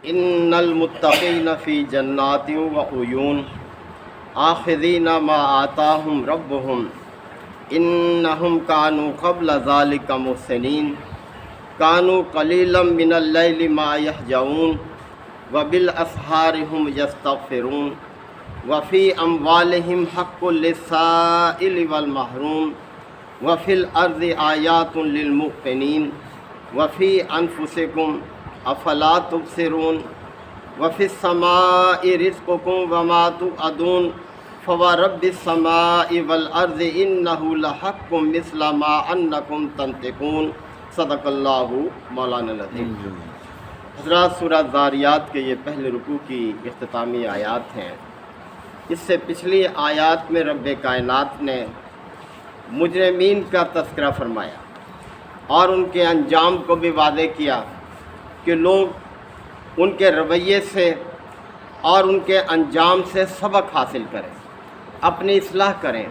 ان المتقین فی جنات و عیون آخذین ما آتاہم ربہم انہم کانوا قبل ذلک محسنین کانوا قلیلا من اللیل ما یہجعون وبالاسحار هم یستغفرون وفی اموالہم حق للسائل والمحروم وفی الارض آیات للموقنین وفی انفسکم افلا تبصرون وفی السماء رزقکم وما توعدون فورب السماء والارض انہ لحق مثل ما انکم تنطقون۔ صدق اللہ مولانا العظیم۔ حضرات، سورہ ذاریات کے یہ پہلے رکوع کی اختتامی آیات ہیں۔ اس سے پچھلی آیات میں رب کائنات نے مجرمین کا تذکرہ فرمایا اور ان کے انجام کو بھی واضح کیا کہ لوگ ان کے رویے سے اور ان کے انجام سے سبق حاصل کریں، اپنی اصلاح کریں۔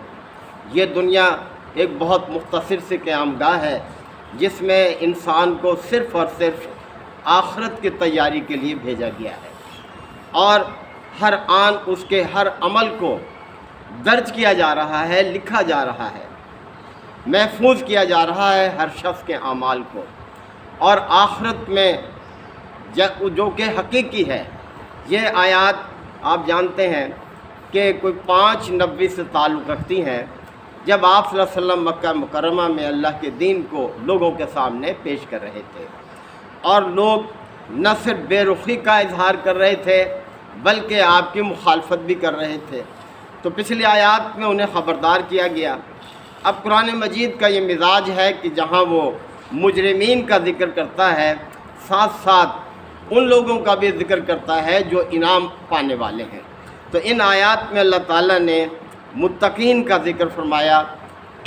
یہ دنیا ایک بہت مختصر سی قیام گاہ ہے جس میں انسان کو صرف اور صرف آخرت کی تیاری کے لیے بھیجا گیا ہے، اور ہر آن اس کے ہر عمل کو درج کیا جا رہا ہے، لکھا جا رہا ہے، محفوظ کیا جا رہا ہے ہر شخص کے اعمال کو۔ اور آخرت میں جو کہ حقیقی ہے، یہ آیات آپ جانتے ہیں کہ کوئی 590 سے تعلق رکھتی ہیں، جب آپ صلی اللہ علیہ وسلم مکہ مکرمہ میں اللہ کے دین کو لوگوں کے سامنے پیش کر رہے تھے، اور لوگ نہ صرف بے رخی کا اظہار کر رہے تھے بلکہ آپ کی مخالفت بھی کر رہے تھے، تو پچھلی آیات میں انہیں خبردار کیا گیا۔ اب قرآن مجید کا یہ مزاج ہے کہ جہاں وہ مجرمین کا ذکر کرتا ہے، ساتھ ساتھ ان لوگوں کا بھی ذکر کرتا ہے جو انعام پانے والے ہیں۔ تو ان آیات میں اللہ تعالیٰ نے متقین کا ذکر فرمایا۔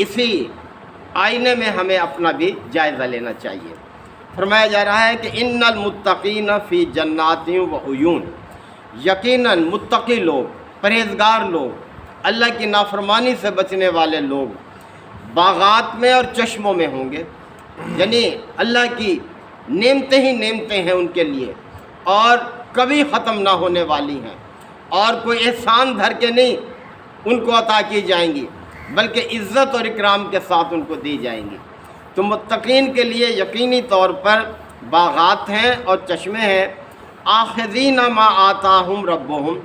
اسی آئینے میں ہمیں اپنا بھی جائزہ لینا چاہیے۔ فرمایا جا رہا ہے کہ ان المتقین فی جنات و عیون، یقیناً متقی لوگ، پرہیزگار لوگ، اللہ کی نافرمانی سے بچنے والے لوگ باغات میں اور چشموں میں ہوں گے، یعنی اللہ کی نعمتیں ہی نعمتیں ہیں ان کے لیے، اور کبھی ختم نہ ہونے والی ہیں، اور کوئی احسان دھر کے نہیں ان کو عطا کی جائیں گی بلکہ عزت اور اکرام کے ساتھ ان کو دی جائیں گی۔ تو متقین کے لیے یقینی طور پر باغات ہیں اور چشمے ہیں۔ آخذین ما آتاہم ربہم،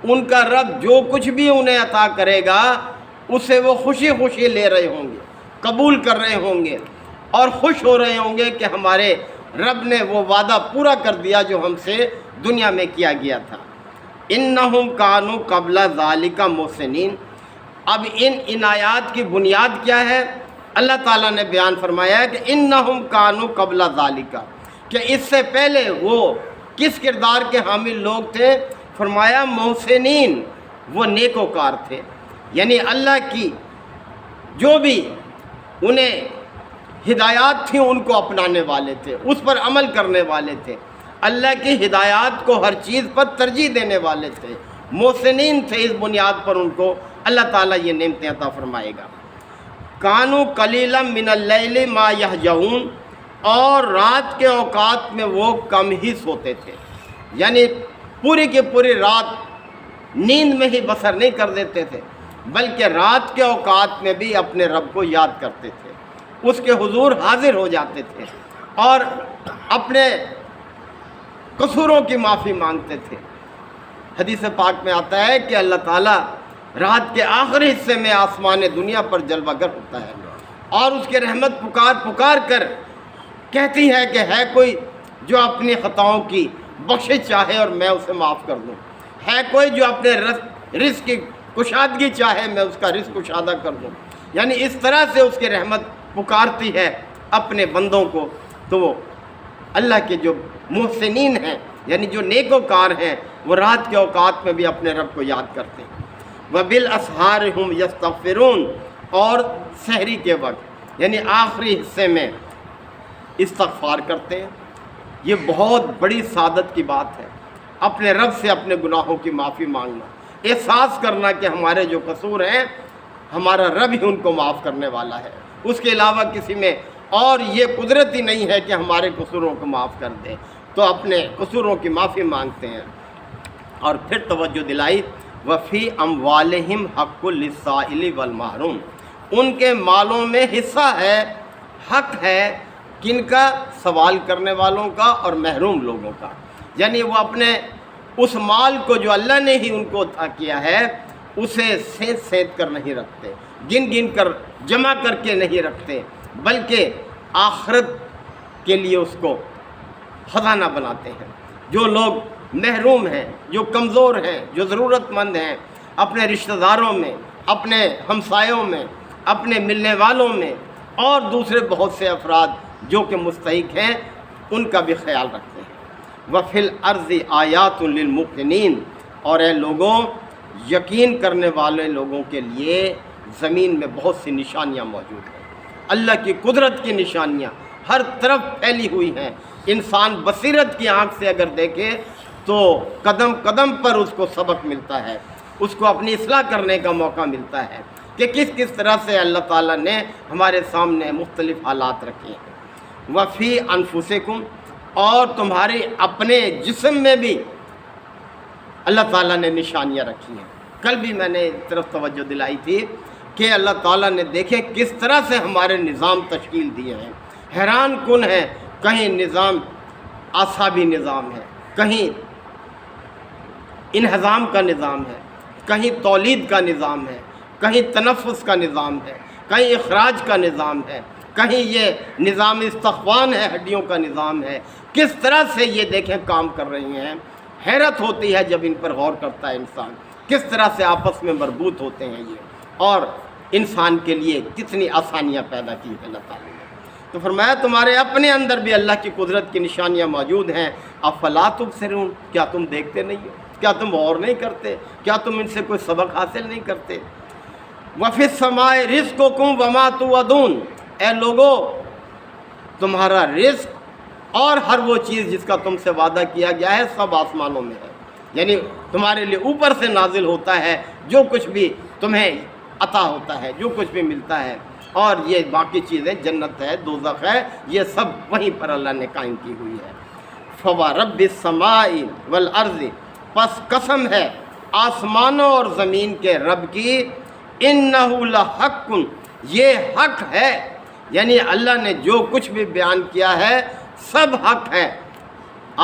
ان کا رب جو کچھ بھی انہیں عطا کرے گا اسے وہ خوشی خوشی لے رہے ہوں گے، قبول کر رہے ہوں گے، اور خوش ہو رہے ہوں گے کہ ہمارے رب نے وہ وعدہ پورا کر دیا جو ہم سے دنیا میں کیا گیا تھا۔ انہم کانوا قبل ذالک محسنین۔ اب ان عنایات کی بنیاد کیا ہے؟ اللہ تعالیٰ نے بیان فرمایا ہے کہ انہم کانوا قبل ذالک، کہ اس سے پہلے وہ کس کردار کے حامل لوگ تھے؟ فرمایا محسنین، وہ نیکوکار تھے، یعنی اللہ کی جو بھی انہیں ہدایات تھیں ان کو اپنانے والے تھے، اس پر عمل کرنے والے تھے، اللہ کی ہدایات کو ہر چیز پر ترجیح دینے والے تھے، محسنین تھے۔ اس بنیاد پر ان کو اللہ تعالیٰ یہ نعمتیں عطا فرمائے گا۔ کانوا قلیلا من اللیل ما یہجعون، اور رات کے اوقات میں وہ کم ہی سوتے تھے، یعنی پوری کی پوری رات نیند میں ہی بسر نہیں کر دیتے تھے بلکہ رات کے اوقات میں بھی اپنے رب کو یاد کرتے تھے، اس کے حضور حاضر ہو جاتے تھے اور اپنے قصوروں کی معافی مانگتے تھے۔ حدیث پاک میں آتا ہے کہ اللہ تعالیٰ رات کے آخری حصے میں آسمان دنیا پر جلوہ گر ہوتا ہے، اور اس کے رحمت پکار پکار کر کہتی ہے کہ ہے کوئی جو اپنی خطاؤں کی بخشش چاہے اور میں اسے معاف کر دوں، ہے کوئی جو اپنے رزق کی کشادگی چاہے میں اس کا رزق کشادہ کر دوں، یعنی اس طرح سے اس کی رحمت پکارتی ہے اپنے بندوں کو۔ تو وہ اللہ کے جو محسنین ہیں، یعنی جو نیکوکار ہیں، وہ رات کے اوقات میں بھی اپنے رب کو یاد کرتے ہیں۔ وَبِالْأَسْحَارِ هُمْ يَسْتَغْفِرُونَ، اور سحری کے وقت یعنی آخری حصے میں استغفار کرتے ہیں۔ یہ بہت بڑی سعادت کی بات ہے، اپنے رب سے اپنے گناہوں کی معافی مانگنا، احساس کرنا کہ ہمارے جو قصور ہیں ہمارا رب ہی ان کو معاف کرنے والا ہے، اس کے علاوہ کسی میں اور یہ قدرت ہی نہیں ہے کہ ہمارے قصوروں کو معاف کر دے۔ تو اپنے قصوروں کی معافی مانگتے ہیں۔ اور پھر توجہ دلائی وفی اموالہم حق للسائل والمحروم، ان کے مالوں میں حصہ ہے، حق ہے، کن کا؟ سوال کرنے والوں کا اور محروم لوگوں کا۔ یعنی وہ اپنے اس مال کو جو اللہ نے ہی ان کو عطا کیا ہے اسے سینت سینت کر نہیں رکھتے، گن گن کر جمع کر کے نہیں رکھتے، بلکہ آخرت کے لیے اس کو خزانہ بناتے ہیں۔ جو لوگ محروم ہیں، جو کمزور ہیں، جو ضرورت مند ہیں، اپنے رشتہ داروں میں، اپنے ہمسایوں میں، اپنے ملنے والوں میں اور دوسرے بہت سے افراد جو کہ مستحق ہیں، ان کا بھی خیال رکھتے ہیں۔ وَفِي الْأَرْضِ آیَاتٌ لِلْمُوقِنِينَ، اور اے لوگوں، یقین کرنے والے لوگوں کے لیے زمین میں بہت سی نشانیاں موجود ہیں، اللہ کی قدرت کی نشانیاں ہر طرف پھیلی ہوئی ہیں۔ انسان بصیرت کی آنکھ سے اگر دیکھے تو قدم قدم پر اس کو سبق ملتا ہے، اس کو اپنی اصلاح کرنے کا موقع ملتا ہے کہ کس کس طرح سے اللہ تعالیٰ نے ہمارے سامنے مختلف حالات رکھے ہیں۔ وفی انفسکم، اور تمہارے اپنے جسم میں بھی اللہ تعالیٰ نے نشانیاں رکھی ہیں۔ کل بھی میں نے اس طرف توجہ دلائی تھی کہ اللہ تعالیٰ نے دیکھے کس طرح سے ہمارے نظام تشکیل دیے ہیں، حیران کن ہے۔ کہیں نظام اعصابی نظام ہے، کہیں انہضام کا نظام ہے، کہیں تولید کا نظام ہے، کہیں تنفس کا نظام ہے، کہیں اخراج کا نظام ہے، کہیں یہ نظام استخوان ہے، ہڈیوں کا نظام ہے۔ کس طرح سے یہ دیکھیں کام کر رہی ہیں، حیرت ہوتی ہے جب ان پر غور کرتا ہے انسان، کس طرح سے آپس میں مربوط ہوتے ہیں یہ، اور انسان کے لیے کتنی آسانیاں پیدا کی ہے اللہ تعالیٰ نے۔ تو فرمایا تمہارے اپنے اندر بھی اللہ کی قدرت کی نشانیاں موجود ہیں، افلا تبصرون، کیا تم دیکھتے نہیں ہو؟ کیا تم غور نہیں کرتے؟ کیا تم ان سے کوئی سبق حاصل نہیں کرتے؟ وَفِي السَّمَاءِ رِزْقُكُمْ وَمَا تُوعَدُونَ، اے لوگو، تمہارا رزق اور ہر وہ چیز جس کا تم سے وعدہ کیا گیا ہے سب آسمانوں میں ہے، یعنی تمہارے لیے اوپر سے نازل ہوتا ہے جو کچھ بھی تمہیں عطا ہوتا ہے، جو کچھ بھی ملتا ہے، اور یہ باقی چیزیں جنت ہے، دوزخ ہے، یہ سب وہیں پر اللہ نے قائم کی ہوئی ہے۔ فَوَرَبِّ السَّمَاءِ وَالْأَرْضِ، پس قسم ہے آسمانوں اور زمین کے رب کی، اِنَّهُ لَحَقٌ، یہ حق ہے، یعنی اللہ نے جو کچھ بھی بیان کیا ہے سب حق ہے،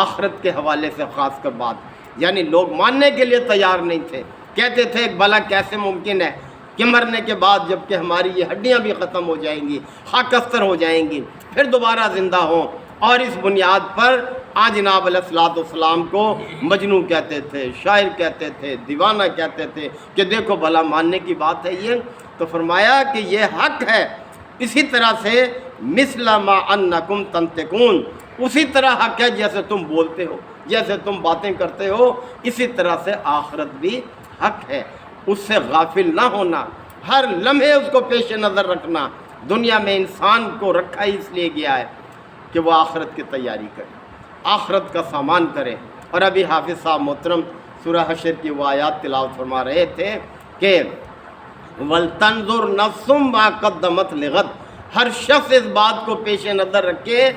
آخرت کے حوالے سے خاص کر بات، یعنی لوگ ماننے کے لیے تیار نہیں تھے، کہتے تھے بھلا کیسے ممکن ہے کہ مرنے کے بعد جب کہ ہماری یہ ہڈیاں بھی ختم ہو جائیں گی، خاکستر ہو جائیں گی، پھر دوبارہ زندہ ہوں۔ اور اس بنیاد پر جناب علیہ الصلوۃ والسلام کو مجنون کہتے تھے، شاعر کہتے تھے، دیوانہ کہتے تھے کہ دیکھو بھلا ماننے کی بات ہے یہ۔ تو فرمایا کہ یہ حق ہے، اسی طرح سے مثل ما انکم تنطقون، اسی طرح حق ہے جیسے تم بولتے ہو، جیسے تم باتیں کرتے ہو، اسی طرح سے آخرت بھی حق ہے، اس سے غافل نہ ہونا، ہر لمحے اس کو پیش نظر رکھنا۔ دنیا میں انسان کو رکھا ہی اس لیے گیا ہے کہ وہ آخرت کی تیاری کرے، آخرت کا سامان کرے۔ اور ابھی حافظ صاحب محترم سورہ حشر کی وہ آیات تلاوت فرما رہے تھے کہ وَلْتَنْظُرْ نَفْسٌ مَا قَدَّمَتْ لِغَدٍ، ہر شخص اس بات کو پیش نظر رکھے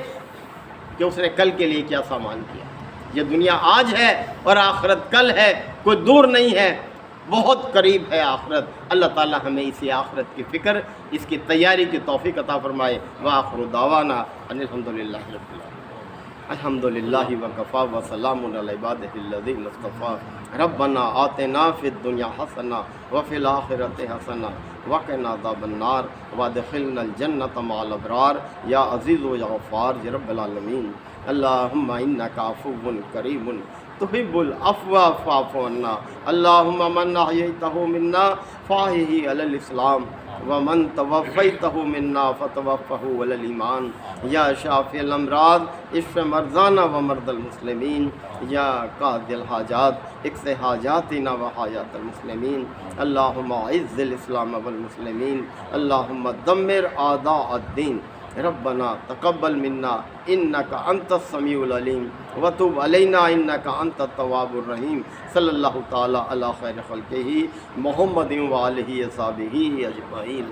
کہ اس نے کل کے لیے کیا سامان کیا۔ یہ دنیا آج ہے اور آخرت کل ہے، کوئی دور نہیں ہے، بہت قریب ہے آخرت۔ اللہ تعالی ہمیں اسی آخرت کی فکر، اس کی تیاری کی توفیق عطا فرمائے۔ وآخر دعوانا ان الحمدللہ رب العالمین۔ الحمدللہ وکفی وسلام علی عبادہ الذین اصطفی۔ ربنا آتنا فی الدنیا حسنہ وفی الآخرۃ حسنہ وقنا عذاب النار وادخلنا الجنۃ مع الابرار یا عزیز و یا غفار یا رب العالمین۔ اللہم انک عفو کریم تحب العفو فاعف عنا۔ اللہم من احییتہ منا فاحیہ علی الاسلام ومن توفیتہ منا فتوفہ علی الایمان۔ یا شافی الامراض اشف مرضانا ومرضى المسلمین۔ یا قاضی الحاجات اقض حاجاتنا وحاجات المسلمین۔ اللہم اعز الاسلام والمسلمین۔ اللہم دمر اعداء الدین۔ ربنا تقبل منا انک انت السمیع العلیم وتب علینا انک انت التواب الرحیم۔ صلی اللہ تعالی علی خیر خلقہ محمد وآلہ وصحبہ اجمعین۔